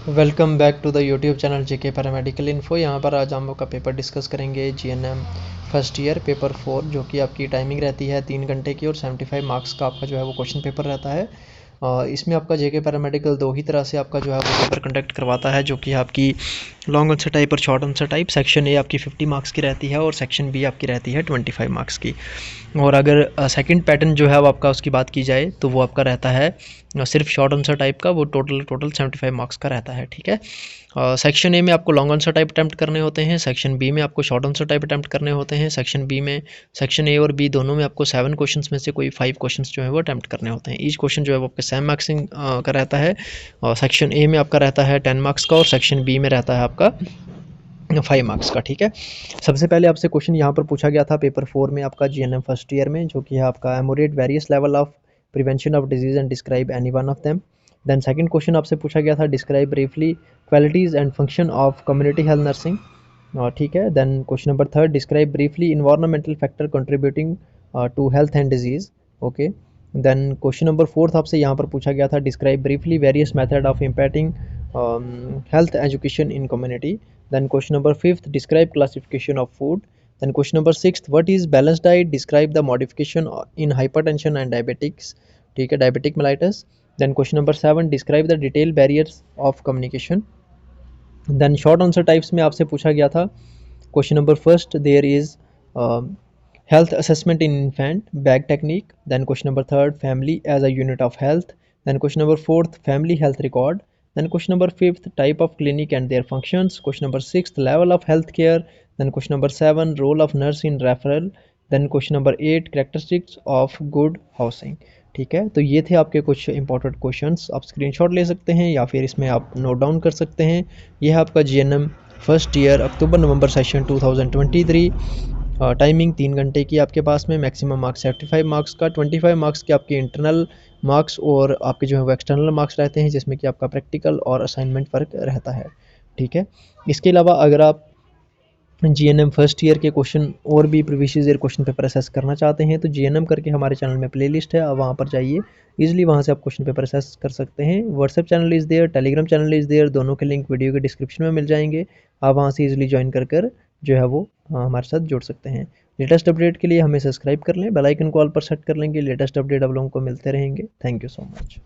Welcome back to the YouTube channel JK paramedical info. यहाँ पर आज हम लोग का पेपर डिस्कस करेंगे जीएनएम फर्स्ट ईयर पेपर 4, जो कि आपकी टाइमिंग रहती है 3 घंटे की और 75 मार्क्स का आपका जो है वो क्वेश्चन पेपर रहता है। इसमें आपका जेके पैरामेडिकल दो ही तरह से आपका जो है वो पेपर कंडक्ट करवाता है, जो कि आपकी लॉन्ग आंसर टाइप और short answer type. Section A आपकी 50 मार्क्स की रहती है और सेक्शन बी आपकी रहती है 25 मार्क्स की। और अगर सेकंड पैटर्न जो है वो आपका उसकी बात की जाए तो वो आपका रहता है सिर्फ शॉर्ट आंसर टाइप का, वो टोटल 75 मार्क्स का रहता है। ठीक है। सेक्शन ए में आपको लॉन्ग आंसर टाइप अटैम्प्ट करने होते हैं, सेक्शन बी में आपको शॉर्ट आंसर टाइप अटैम्प्ट करने होते हैं। सेक्शन ए और बी दोनों में आपको 7 क्वेश्चंस में से कोई 5 क्वेश्चंस जो है वो अटैम्प्ट करने होते हैं। ईच क्वेश्चन जो है वो आपके सेम मार्क्सिंग का रहता है। और सेक्शन ए में आपका रहता है 10 मार्क्स का और सेक्शन बी में रहता है आपका 5 मार्क्स का। ठीक है। सबसे पहले आपसे क्वेश्चन यहाँ पर पूछा गया था पेपर 4 में आपका जीएनएम फर्स्ट ईयर में, जो कि है आपका enumerate various level of prevention of disease and describe any one of them. Then second question आपसे पूछा गया था describe briefly qualities and function of community health nursing. ठीक है। Then question number third describe briefly environmental factor contributing to health and disease. Okay. Then question number fourth आपसे यहाँ पर पूछा गया था describe briefly various method of impacting health education in community. Then question number 5th describe classification of food. Then question number 6th what is balanced diet, describe the modification in hypertension and diabetics, ठीक है, diabetic mellitus. Then question number 7 describe the detailed barriers of communication. Then short answer types में आपसे पूछा गया था question number first there is health assessment in infant bag technique. Then question number third family as a unit of health. Then question number fourth family health record. Then question number 5th type of clinic and their functions. Question number 6th level of healthcare. Then question number 7 role of nurse in referral. Then question number 8 characteristics of good housing. ठीक है। तो ये थे आपके कुछ important questions. आप screenshot ले सकते हैं या फिर इसमें आप नोट डाउन कर सकते हैं। ये है आपका जीएनएम फर्स्ट ईयर अक्टूबर नवंबर सेशन 2023। टाइमिंग 3 घंटे की आपके पास में, मैक्सिमम मार्क्स 75 मार्क्स का, 25 मार्क्स के आपके इंटरनल मार्क्स और आपके जो है वो एक्सटर्नल मार्क्स रहते हैं, जिसमें कि आपका प्रैक्टिकल और असाइनमेंट वर्क रहता है। ठीक है। इसके अलावा अगर आप जीएनएम फर्स्ट ईयर के क्वेश्चन और भी previous year question paper assess करना चाहते हैं तो जीएनएम करके हमारे चैनल में प्लेलिस्ट है, आप वहाँ पर जाइए, इजीली वहाँ से आप क्वेश्चन पेपर असेस कर सकते हैं। WhatsApp channel is there, Telegram channel is there, दोनों के लिंक वीडियो के डिस्क्रिप्शन में मिल जाएंगे। आप वहाँ से इजीली ज्वाइन कर जो है वो हमारे साथ जुड़ सकते हैं। लेटेस्ट अपडेट के लिए हमें सब्सक्राइब कर लें, बेल आइकन को ऑल पर सेट कर लेंगे, लेटेस्ट अपडेट आप लोगों को मिलते रहेंगे। Thank you so much.